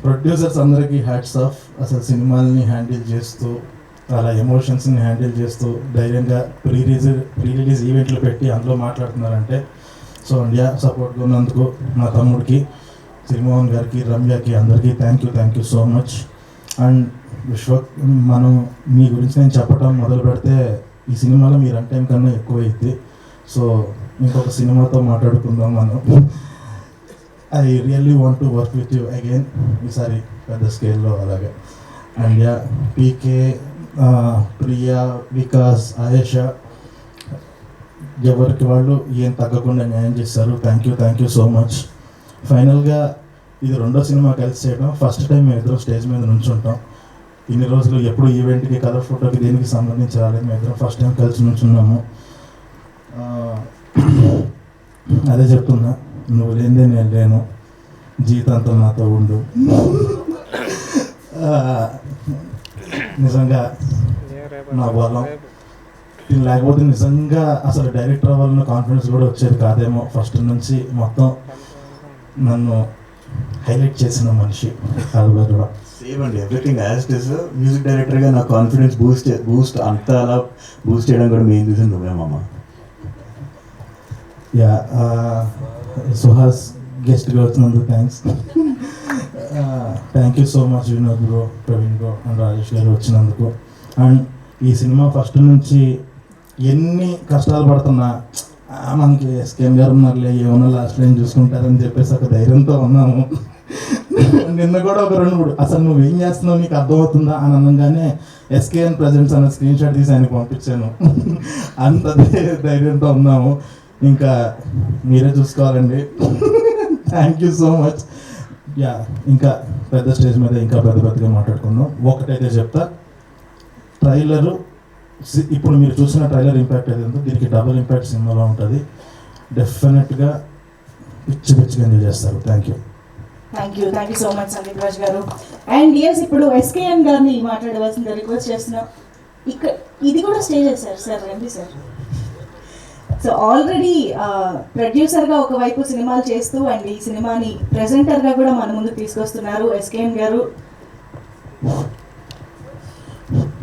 ప్రొడ్యూసర్స్ అందరికీ హ్యాట్స్ ఆఫ్. అసలు సినిమాల్ని హ్యాండిల్ చేస్తూ, అలా ఎమోషన్స్ని హ్యాండిల్ చేస్తూ ధైర్యంగా ప్రీ రిలీజ్ ఈవెంట్లు పెట్టి అందులో మాట్లాడుతున్నారంటే సో ఇండియా సపోర్ట్గా ఉన్నందుకు మా తమ్ముడికి, శ్రీమోహన్ గారికి, రమ్యకి అందరికీ thank you so much. And మనం మీ గురించి నేను చెప్పడం మొదలు పెడితే ఈ సినిమాలో మీ రన్ టైం కన్నా ఎక్కువ అయింది. సో ఇంకొక సినిమాతో మాట్లాడుకుందాం మనం. I really want to work with you again, ఈసారి పెద్ద స్కేల్లో అలాగే. అండ్ యా, పీకే, ప్రియా, వికాస్, ఆయేషా ఎవరికి వాళ్ళు ఏం తగ్గకుండా న్యాయం చేశారు. Thank you so much. ఫైనల్గా ఇది రెండో సినిమా కలిసి చేయడం. ఫస్ట్ టైం మేము ఇద్దరం స్టేజ్ మీద నుంచుంటాం. ఇన్ని రోజులు ఎప్పుడు ఈవెంట్కి, కలర్ ఫోటోకి, దేనికి సంబంధించి రాలేదు. మేము ఇద్దరం ఫస్ట్ టైం కలిసి నుంచున్నాము. అదే చెప్తున్నా, నువ్వు లేనిదే నేను లేను, జీవితాంతం నాతో ఉండు. నిజంగా నా బలం లేకపోతే నిజంగా అసలు డైరెక్టర్ అవ్వాలన్న కాన్ఫిడెన్స్ కూడా వచ్చేది కాదేమో. ఫస్ట్ నుంచి మొత్తం నన్ను హైలైట్ చేసిన మనిషి కాల్బైరవ. సేమ్ అండి, everything as it is. Music డైరెక్టర్గా నా కాన్ఫిడెన్స్ బూస్ట్ అంతా అలా బూస్ట్ చేయడం కూడా మెయిన్ రీజన్ నువ్వేమమ్మా. యా, సుహాస్ గెస్ట్గా వచ్చినందుకు thank you so much Vinod bro, Praveen bro and Rajesh గారు వచ్చినందుకు. అండ్ ఈ సినిమా ఫస్ట్ నుంచి ఎన్ని కష్టాలు పడుతున్నా మనకి ఎస్కేఎం గారు ఉన్నారులే, ఏమన్నా లాస్ట్ లైన్ చూసుకుంటారని చెప్పేసి ఒక ధైర్యంతో ఉన్నాము. నిన్న కూడా ఒక 2-3 అసలు నువ్వు ఏం చేస్తున్నావు నీకు అర్థమవుతుందా అని అనగానే ఎస్కేఎన్ ప్రజెంట్స్ అన్న స్క్రీన్ షాట్ తీసి ఆయనకు పంపించాను. అంత ధైర్యంతో ఉన్నాము. ఇంకా మీరే చూసుకోవాలండి. Thank you so much. Yeah, ఇంకా పెద్ద స్టేజ్ మీద ఇంకా పెద్దగా మాట్లాడుకుందాం. ఒకటైతే చెప్తా, ట్రైలరు ఇప్పుడు మీరు చూసిన ట్రైలర్ ఇంపాక్ట్ ఏదైతే దీనికి డబుల్ ఇంపాక్ట్ సినిమాలో ఉంటుంది. డెఫినెట్గా పిచ్చిగా ఎంజాయ్ చేస్తారు. Thank you so much Sandeep Raj garu. And yes, ఇప్పుడు ఎస్కేఎన్ గారిని మాట్లాడవలసింది రిక్వెస్ట్ చేస్తున్నాం. ఇక్కడ ఇది కూడా స్టే చేశారు సార్, రండి సార్. సో ఆల్రెడీ ప్రొడ్యూసర్గా ఒకవైపు సినిమాలు చేస్తూ అండ్ ఈ సినిమాని ప్రెజెంటర్గా కూడా మన ముందుకు తీసుకొస్తున్నారు ఎస్కేఎన్ గారు.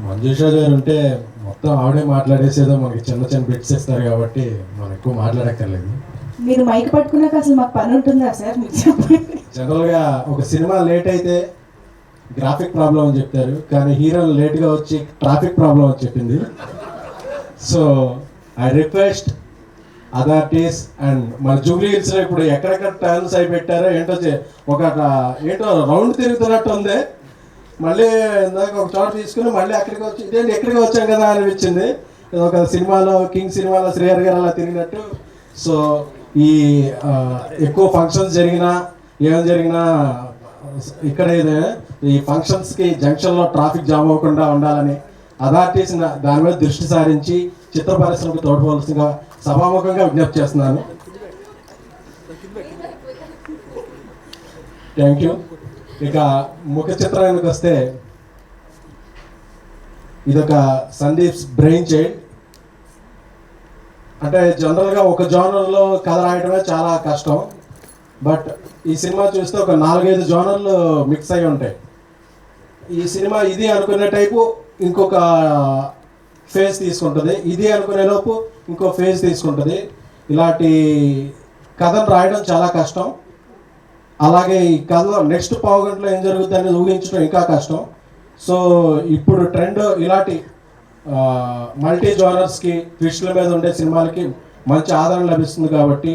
మంజుషా గారు ఉంటే మొత్తం ఆవిడే మాట్లాడేసేదో మనకి చిన్న చిన్న బిట్స్ ఇస్తారు కాబట్టి మనం ఎక్కువ మాట్లాడక్కర్లేదు. మీరు మైక్ పట్టుకున్నాక అసలు మాకు పని ఉంటుందా సార్? మీకు చెప్పండి. జనరల్గా ఒక సినిమా లేట్ అయితే గ్రాఫిక్ ప్రాబ్లం అని చెప్తారు, కానీ హీరో లేట్గా వచ్చి ట్రాఫిక్ ప్రాబ్లం అని చెప్పింది. So I request authorities and మన జూబ్లీ హిల్స్లో ఇప్పుడు ఎక్కడెక్కడ టర్న్స్ అయి పెట్టారో ఏంటో ఏంటో రౌండ్ తిరుగుతున్నట్టు ఉంది. మళ్ళీ ఇందాక ఒక చోట తీసుకుని మళ్ళీ అక్కడికి వచ్చి ఇదేంటి ఎక్కడికి వచ్చాం కదా అనిపించింది. ఒక సినిమాలో కింగ్ సినిమాలో శ్రీహరి గారు అలా తిరిగినట్టు. సో ఈ ఎక్కువ ఫంక్షన్స్ జరిగినా ఏం జరిగినా ఇక్కడ ఈ ఫంక్షన్స్కి జంక్షన్లో ట్రాఫిక్ జామ్ అవ్వకుండా ఉండాలని అథారిటీస్ దాని మీద దృష్టి సారించి చిత్ర పరిశ్రమకు తోడ్పడాల్సిందిగా సభాముఖంగా విజ్ఞప్తి చేస్తున్నాను. Thank you. ఇక ముఖ చిత్రానికి వస్తే ఇదొక సందీప్స్ బ్రెయిన్ చైల్డ్. అంటే జనరల్గా ఒక జోనర్లో కథ రాయడమే చాలా కష్టం. బట్ ఈ సినిమా చూస్తే ఒక 4-5 జోనర్లు మిక్స్ అయి ఉంటాయి. ఈ సినిమా ఇది అనుకునే టైపు ఇంకొక ఫేజ్ తీసుకుంటుంది, ఇది అనుకునే లోపు ఇంకో ఫేజ్ తీసుకుంటుంది. ఇలాంటి కథను రాయడం చాలా కష్టం. అలాగే ఈ కథలో నెక్స్ట్ పావు గంటలో ఏం జరుగుతుంది అనేది ఊహించడం ఇంకా కష్టం. సో ఇప్పుడు ట్రెండ్ ఇలాంటి మల్టీ జోనర్స్కి ట్విస్ట్ల మీద ఉండే సినిమాలకి మంచి ఆదరణ లభిస్తుంది కాబట్టి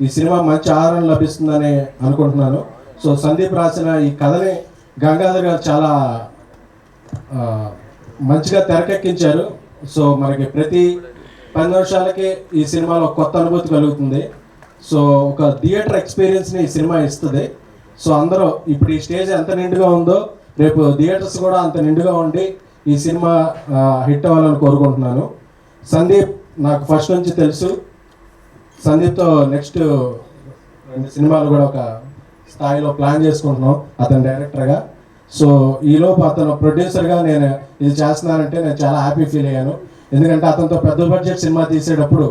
ఈ సినిమా మంచి ఆదరణ లభిస్తుందని అనుకుంటున్నాను. సో సందీప్ రాసిన ఈ కథని గంగాధర్ గారు చాలా మంచిగా తెరకెక్కించారు. సో మనకి ప్రతి 10 నిమిషాలకి ఈ సినిమాలో కొత్త అనుభూతి కలుగుతుంది. సో ఒక థియేటర్ ఎక్స్పీరియన్స్ని ఈ సినిమా ఇస్తుంది. సో అందరూ ఇప్పుడు ఈ స్టేజ్ ఎంత నిండుగా ఉందో రేపు థియేటర్స్ కూడా అంత నిండుగా ఉండి ఈ సినిమా హిట్ అవ్వాలని కోరుకుంటున్నాను. సందీప్ నాకు ఫస్ట్ నుంచి తెలుసు. సందీప్తో నెక్స్ట్ 2 సినిమాలు కూడా ఒక స్థాయిలో ప్లాన్ చేసుకుంటున్నాం అతను డైరెక్టర్గా. సో ఈలోపు అతను ప్రొడ్యూసర్గా నేను ఇది చేస్తున్నానంటే నేను చాలా హ్యాపీ ఫీల్ అయ్యాను. ఎందుకంటే అతనితో పెద్ద బడ్జెట్ సినిమా తీసేటప్పుడు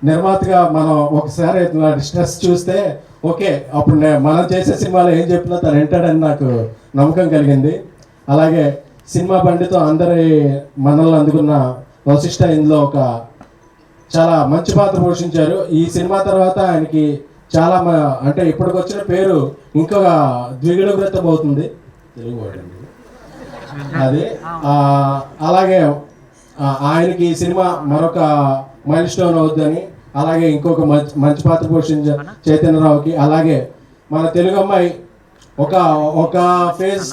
నిర్మాతగా మనం ఒకసారి స్ట్రెస్ చూస్తే ఓకే అప్పుడు మనం చేసే సినిమాలో ఏం చెప్పినా తను వింటాడని నాకు నమ్మకం కలిగింది. అలాగే సినిమా బండితో అందరి మనల్ని అందుకున్న వశిష్ఠ ఇందులో ఒక చాలా మంచి పాత్ర పోషించారు. ఈ సినిమా తర్వాత ఆయనకి చాలా అంటే ఇప్పటికొచ్చిన పేరు ఇంకొక ద్విగుణీకృతం అవుతుంది తెలుగు అది. అలాగే ఆయనకి ఈ సినిమా మరొక మైల్ స్టోన్ అవుద్దని, అలాగే ఇంకొక మంచి పాత్ర పోషించ చైతన్యరావుకి, అలాగే మన తెలుగు అమ్మాయి ఒక ఫేజ్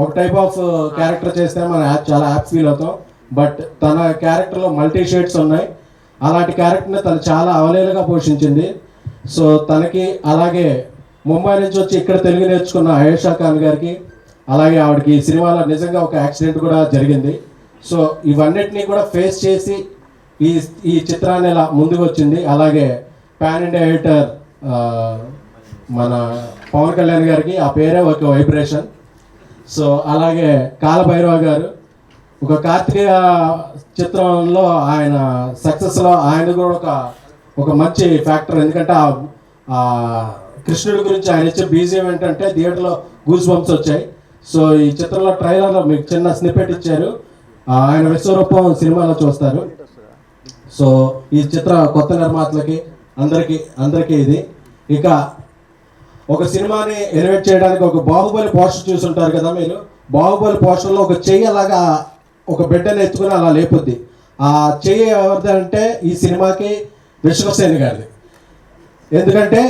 ఒక టైప్ ఆఫ్ క్యారెక్టర్ చేస్తే మనం చాలా హ్యాపీ ఫీల్ అవుతాం. బట్ తన క్యారెక్టర్లో మల్టీ షేడ్స్ ఉన్నాయి. అలాంటి క్యారెక్టర్ని తను చాలా అవలీలగా పోషించింది. సో తనకి, అలాగే ముంబై నుంచి వచ్చి ఇక్కడ తెలుగు నేర్చుకున్న ఆయేషా ఖాన్ గారికి, అలాగే ఆవిడకి ఈ సినిమాలో నిజంగా ఒక యాక్సిడెంట్ కూడా జరిగింది. సో ఇవన్నిటినీ కూడా ఫేస్ చేసి ఈ చిత్రాన్ని ఇలా ముందుకు వచ్చింది. అలాగే పాన్ ఇండియా ఎడిటర్ మన పవన్ కళ్యాణ్ గారికి ఆ పేరే ఒక వైబ్రేషన్. సో అలాగే కాలభైరవ గారు ఒక కార్తికేయ చిత్రంలో ఆయన సక్సెస్లో ఆయన కూడా ఒక మంచి ఫ్యాక్టర్. ఎందుకంటే ఆ కృష్ణుడి గురించి ఆయన ఇచ్చే బీజియం ఏంటంటే థియేటర్లో గూస్ బంప్స్ వచ్చాయి. సో ఈ చిత్రంలో ట్రైలర్లో మీకు చిన్న స్నిప్పెట్ ఇచ్చారు, ఆయన విశ్వరూపం సినిమాలో చూస్తారు. సో ఈ చిత్ర కొత్త నిర్మాతలకి అందరికీ ఇది. ఇక ఒక సినిమాని ఎలివేట్ చేయడానికి ఒక బాహుబలి పోస్టర్ చూసుంటారు కదా మీరు. బాహుబలి పోస్టర్లో ఒక చెయ్యి అలాగా ఒక బిడ్డను ఎత్తుకుని అలా లేపుద్ది. ఆ చెయ్యి ఎవరిది అంటే ఈ సినిమాకి విశ్వక్సేన్ గారిది. ఎందుకంటే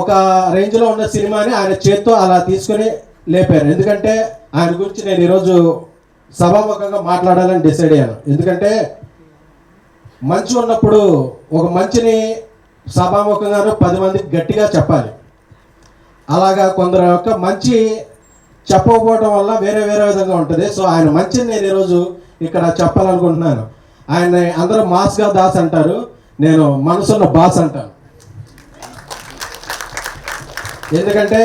ఒక రేంజ్లో ఉన్న సినిమాని ఆయన చేత్తో అలా తీసుకుని లేపారు. ఎందుకంటే ఆయన గురించి నేను ఈరోజు సభాముఖంగా మాట్లాడాలని డిసైడ్ అయ్యాను. ఎందుకంటే మంచి ఉన్నప్పుడు ఒక మంచిని సభాముఖంగాను 10 మందికి గట్టిగా చెప్పాలి. అలాగా కొందరు యొక్క మంచి చెప్పకపోవడం వల్ల వేరే వేరే విధంగా ఉంటుంది. సో ఆయన మంచిని నేను ఈరోజు ఇక్కడ చెప్పాలనుకుంటున్నాను. ఆయన అందరూ మాస్గా దాస్ అంటారు, నేను మనసున్న బాస్ అంటాను. ఎందుకంటే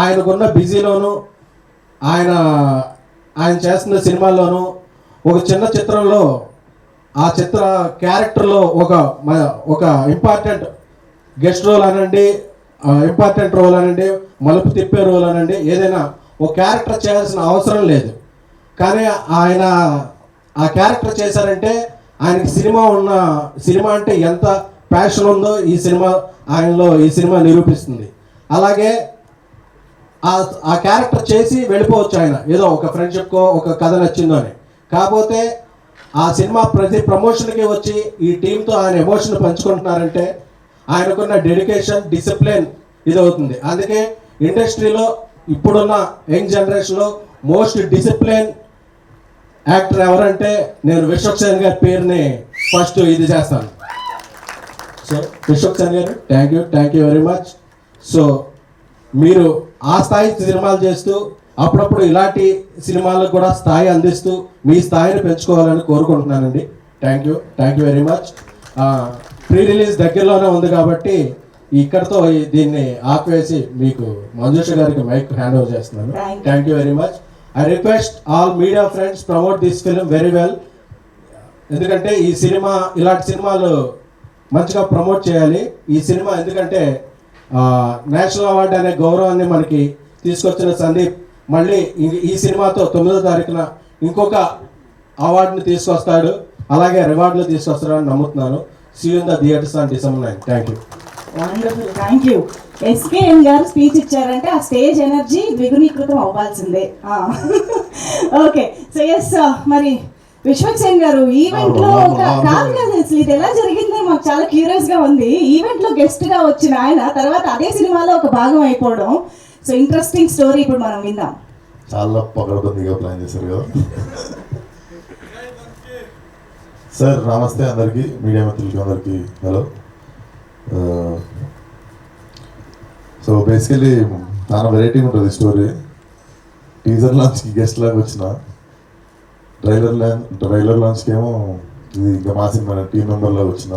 ఆయనకున్న బిజీలోను ఆయన చేస్తున్న సినిమాల్లోనూ ఒక చిన్న చిత్రంలో ఆ చిత్ర క్యారెక్టర్లో ఒక ఇంపార్టెంట్ గెస్ట్ రోల్ అనండి, ఇంపార్టెంట్ రోల్ అనండి, మలుపు తిప్పే రోల్ అనండి, ఏదైనా ఒక క్యారెక్టర్ చేయాల్సిన అవసరం లేదు. కానీ ఆయన ఆ క్యారెక్టర్ చేశారంటే ఆయనకి సినిమా అంటే ఎంత ప్యాషన్ ఉందో ఈ సినిమా నిరూపిస్తుంది. అలాగే ఆ క్యారెక్టర్ చేసి వెళ్ళిపోవచ్చు ఆయన, ఏదో ఒక ఫ్రెండ్షిప్కో ఒక కథ నచ్చిందో అని. కాకపోతే ఆ సినిమా ప్రతి ప్రమోషన్కి వచ్చి ఈ టీంతో ఆయన ఎమోషన్ పంచుకుంటున్నారంటే ఆయనకున్న డెడికేషన్, డిసిప్లిన్ ఇది అవుతుంది. అందుకే ఇండస్ట్రీలో ఇప్పుడున్న యంగ్ జనరేషన్లో మోస్ట్ డిసిప్లిన్ యాక్టర్ ఎవరంటే నేను విశ్వక్ సేన్ గారి పేరుని ఫస్ట్ ఇది చేస్తాను. సో విశ్వక్ సేన్ గారు thank you very much. So మీరు ఆ స్థాయి సినిమాలు చేస్తూ అప్పుడప్పుడు ఇలాంటి సినిమాలకు కూడా స్థాయి అందిస్తూ మీ స్థాయిని పెంచుకోవాలని కోరుకుంటున్నానండి. Thank you very much. Pre release దగ్గరలోనే ఉంది కాబట్టి ఇక్కడతో దీన్ని ఆపేసి మీకు మంజుష గారికి మైక్ హ్యాండ్ ఓవర్ చేస్తున్నాను. Thank you very much. I request all media friends promote this film very well. ఎందుకంటే ఈ సినిమా ఇలాంటి సినిమాలు మంచిగా ప్రమోట్ చేయాలి. ఈ సినిమా ఎందుకంటే నేషనల్ అవార్డు అనే గౌరవాన్ని మనకి తీసుకొచ్చిన సందీప్ మళ్ళీ ఈ సినిమాతో 9వ తారీఖున ఇంకొక అవార్డుని తీసుకొస్తాడు, అలాగే రివార్డులు తీసుకొస్తాడని నమ్ముతున్నాను. See you in the theatres on December 9. Thank you. Wonderful, thank you. SKM గారు స్పీచ్ ఇచ్చారంటే ఆ స్టేజ్ ఎనర్జీ ద్విగుణీకృతం అవ్వాల్సిందే. ఓకే, సో ఎస్, మరి విశ్వక్ సేన్ గారు ఈవెంట్ లో కాదు అసలు ఇది ఎలా జరిగింది మాకు చాలా క్యూరియస్ గా ఉంది. ఈవెంట్ లో గెస్ట్ గా వచ్చిన ఆయన తర్వాత అదే సినిమాలో ఒక భాగం అయిపోవడం, సో ఇంట్రెస్టింగ్ స్టోరీ ఇప్పుడు మనం విందాం. చాలా పకడ్బందీగా ప్లాన్ చేశారు కదా సార్. నమస్తే అందరికీ, మీడియా మిత్రులకి అందరికీ హలో. సో బేసికలీ చాలా వెరైటీగా ఉంటుంది స్టోరీ. టీజర్ లాంచ్కి గెస్ట్ లాగా వచ్చిన, ట్రైలర్ లాంచ్కి ఏమో ఇది ఇంకా మా సినిమా టీం మెంబర్లాగా వచ్చిన.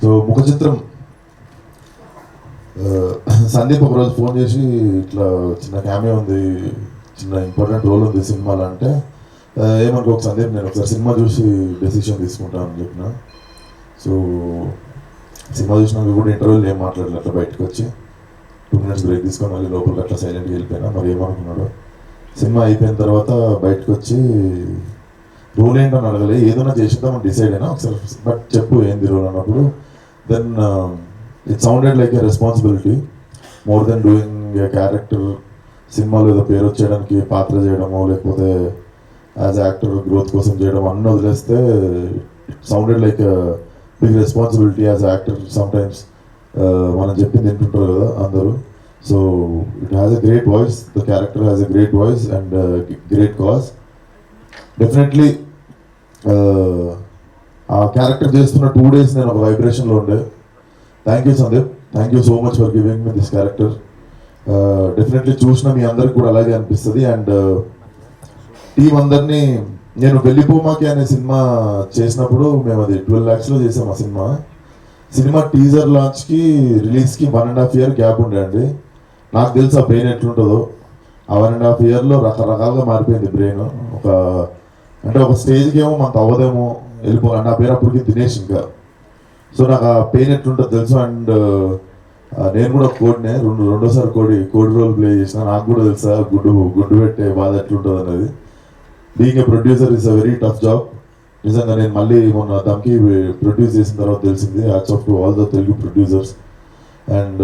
సో ముఖ చిత్రం సందీప్ ఒకరోజు ఫోన్ చేసి ఇట్లా చిన్న క్యామియో ఉంది, చిన్న ఇంపార్టెంట్ రోల్ ఉంది సినిమాలో అంటే, ఏమనుకో సందీప్ నేను ఒకసారి సినిమా చూసి డెసిషన్ తీసుకుంటాను అని చెప్పిన. సో సినిమా చూసినాక కూడా ఇంటర్వ్యూలో ఏం మాట్లాడలేదు, అట్లా బయటకు వచ్చి 2 minutes బ్రేక్ తీసుకొని మళ్ళీ లోపలికి అట్లా సైలెంట్గా వెళ్ళిపోయినా. మరి ఏమనుకున్నాడు, సినిమా అయిపోయిన తర్వాత బయటకు వచ్చి రోల్ ఏంటని అడగలే, ఏదైనా చేసేద్దామని డిసైడ్ అయినా ఒకసారి బట్ చెప్పు ఏంది రోల్ అన్నప్పుడు, then it sounded like a responsibility more than doing a character. సినిమాలో ఏదో పేరు వచ్చేయడానికి పాత్ర చేయడమో లేకపోతే యాజ్ యాక్టర్ గ్రోత్ కోసం చేయడం అన్నీ వదిలేస్తే it sounded like big responsibility as actor. Sometimes మనం చెప్పింది వింటుంటారు కదా అందరూ. So it has a great voice, the character has a great voice and great cause. Definitely ఆ క్యారెక్టర్ చేస్తున్న 2 days నేను ఒక వైబ్రేషన్లో ఉండే. Thank you Sandeep, thank you so much for giving me this character. Definitely చూసిన మీ అందరికి కూడా అలాగే అనిపిస్తుంది. అండ్ టీం అందరినీ నేను వెళ్ళిపోమాకి అనే సినిమా చేసినప్పుడు మేము అది 12 lakhsలో చేసాం. ఆ సినిమా టీజర్ లాంచ్కి రిలీజ్కి 1.5 year గ్యాప్ ఉండే అండి. నాకు తెలుసు ఆ బ్రెయిన్ ఎట్లుంటుందో. ఆ 1.5 yearలో రకరకాలుగా మారిపోయింది బ్రెయిన్. ఒక స్టేజ్కి ఏమో మనకు అవ్వదేమో వెళ్ళిపోవాలి. నా పేరు అప్పటికి దినేష్ ఇంకా. సో నాకు ఆ పెయిన్ ఎట్లుంటుందో తెలుసు. అండ్ నేను కూడా కోడినే రెండోసారి కోడి రోల్ ప్లే చేసిన. నాకు కూడా తెలుసా గుడ్డు పెట్టే బాధ ఎట్లుంటుంది అనేది. Being a producer is a very tough job. నిజంగా నేను మళ్ళీ మొన్న దమ్కి ప్రొడ్యూస్ చేసిన తర్వాత తెలిసింది. Hats off to all the Telugu producers. And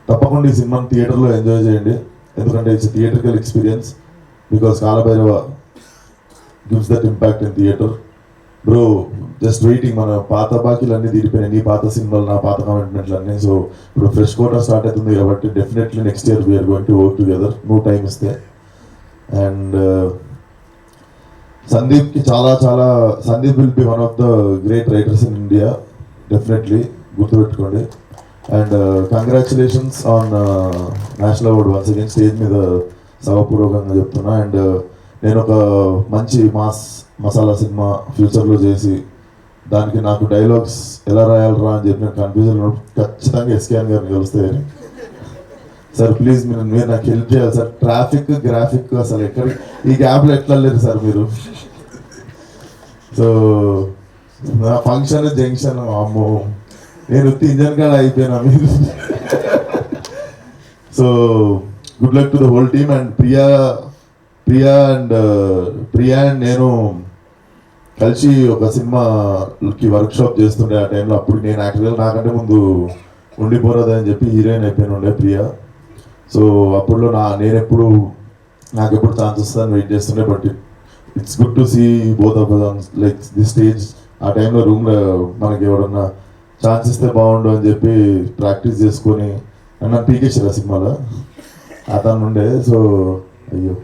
తప్పకుండా ఈ సినిమాని థియేటర్లో ఎంజాయ్ చేయండి, ఎందుకంటే it's theatrical experience. Because Kalabhairava gives that impact in theatre. Bro just waiting. మన పాత బాకీలు అన్నీ తీరిపోయినాయి, నీ పాత సినిమాలు నా పాత కమిట్మెంట్లు అన్నీ. సో ఇప్పుడు ఫ్రెష్ కోటా స్టార్ట్ అవుతుంది కాబట్టి definitely next year we're going to work together, నువ్వు టైం ఇస్తే. అండ్ సందీప్కి Sandeep will be one of the great writers in India, definitely గుర్తుపెట్టుకోండి. And congratulations on national award once again stage మీద సభపూర్వకంగా చెప్తున్నా. And నేను ఒక మంచి మసాలా సినిమా ఫ్యూచర్లో చేసి దానికి నాకు డైలాగ్స్ ఎలా రాయాలరా అని చెప్పి నేను కన్ఫ్యూజన్ ఖచ్చితంగా ఎస్కేఎన్ గారిని కలిస్తే సార్ ప్లీజ్ మీరు నాకు హెల్ప్ చేయాలి సార్. ట్రాఫిక్ గ్రాఫిక్ అసలు ఎక్కడ ఈ గ్యాప్లో ఎట్లా లేరు సార్ మీరు. సో నా ఫంక్షన్ జంక్షన్ అమ్మో నేను ఇంజన్ కాడ అయిపోయినా మీరు. So good luck to the whole team. And Priya and నేను కలిసి ఒక సినిమాకి వర్క్షాప్ చేస్తుండే ఆ టైంలో. అప్పుడు నేను యాక్చువల్గా నాకంటే ముందు ఉండిపోరాదని చెప్పి హీరోయిన్ అయిపోయిన ఉండే ప్రియా. సో అప్పుడులో నాకు ఎప్పుడు ఛాన్స్ వస్తుందని వెయిట్ చేస్తుండే. But it's good to see both of like the stage. ఆ టైంలో రూమ్లో మనకి ఎవడన్నా ఛాన్స్ ఇస్తే బాగుండు అని చెప్పి ప్రాక్టీస్ చేసుకొని నన్ను పీకేసారు ఆ సినిమాలో అతను ఉండే. సో అయ్యో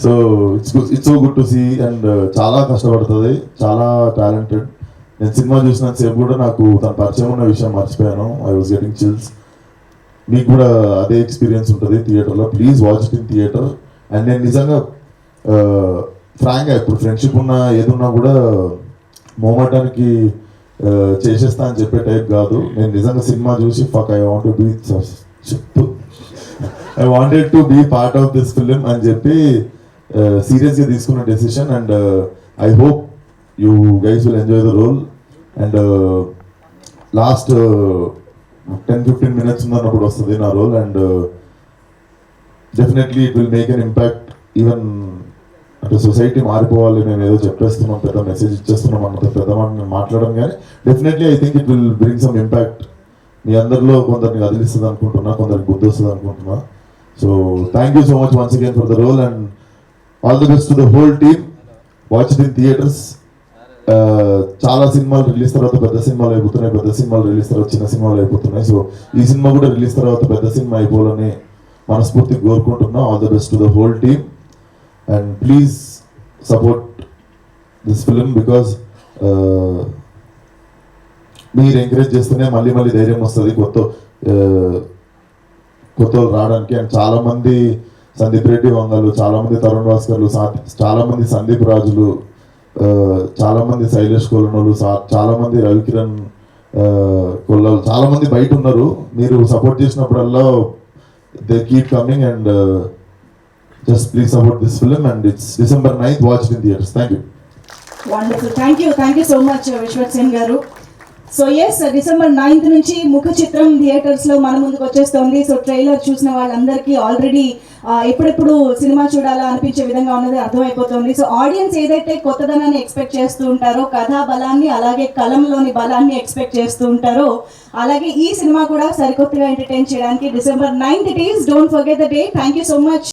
so it's so good to see. And చాలా కష్టపడుతుంది, చాలా టాలెంటెడ్. నేను సినిమా చూసినంత సేపు కూడా నాకు తన పరిచయం ఉన్న విషయం మర్చిపోయాను. I was getting chills. మీకు కూడా అదే ఎక్స్పీరియన్స్ ఉంటుంది థియేటర్లో. Please watch it in theatre. And నేను నిజంగా ఫ్రాంక్గా ఇప్పుడు ఫ్రెండ్షిప్ ఉన్నా ఏదున్నా కూడా మోమటానికి చేసేస్తా అని చెప్పే టైప్ కాదు. నేను నిజంగా సినిమా చూసి I wanted to be part of this film అని చెప్పి సీరియస్గా తీసుకున్న decision. And I hope you guys will enjoy the role. And last 10-15 minutes ఉన్నప్పుడు వస్తుంది నా రోల్. And definitely it will make an impact. Even అంటే సొసైటీ మారిపోవాలి, మేము ఏదో చెప్పేస్తున్నాం, పెద్ద మెసేజ్ ఇచ్చేస్తున్నాం అన్నంత పెద్ద మాట నేను మాట్లాడడం. కానీ definitely I think it will bring some impact. మీ అందరిలో కొందరిని కదిలిస్తుంది అనుకుంటున్నా, కొందరికి బుద్ధి వస్తుంది అనుకుంటున్నా. So thank you so much once again for the role. And all the best to the whole team. Watch it in theatres. చాలా సినిమాలు రిలీజ్ తర్వాత పెద్ద సినిమాలు అయిపోతున్నాయి, పెద్ద సినిమాలు రిలీజ్ తర్వాత చిన్న సినిమాలు అయిపోతున్నాయి. సో ఈ సినిమా కూడా రిలీజ్ తర్వాత పెద్ద సినిమా అయిపోవాలని మనస్ఫూర్తిగా కోరుకుంటున్నా. All the best to the whole team. And please support this film because మీరు ఎంకరేజ్ చేస్తేనే మళ్ళీ ధైర్యం వస్తుంది కొత్త రావడానికి. అండ్ చాలామంది సందీప్ రెడ్డి వంగలు, చాలామంది తరుణ్ భాస్కర్లు, చాలామంది సందీప్ రాజులు, చాలామంది శైలేష్ కొలనోలు, చాలామంది రవికిరణ్ కొల్లలు, చాలామంది బయట ఉన్నారు. మీరు సపోర్ట్ చేసినప్పుడల్లా they keep coming. And just please support this film. And it's December 9th. Watch in theatres. Thank you. Wonderful. Thank you so much Vishwak Sen garu. So yes, December 9th నుంచి ముఖ చిత్రం థియేటర్స్లో మన ముందుకు వచ్చేస్తుంది. సో ట్రైలర్ చూసిన వాళ్ళందరికీ ఆల్రెడీ ఎప్పుడెప్పుడు సినిమా చూడాలా అనిపించే విధంగా ఉన్నది అర్థమైపోతుంది. సో ఆడియన్స్ ఏదైతే కొత్తదనాన్ని ఎక్స్పెక్ట్ చేస్తూ ఉంటారో, కథా బలాన్ని అలాగే కలంలోని బలాన్ని ఎక్స్పెక్ట్ చేస్తూ ఉంటారో, అలాగే ఈ సినిమా కూడా సరికొత్తగా ఎంటర్టైన్ చేయడానికి December 9th it is. Don't forget the day. Thank you so much.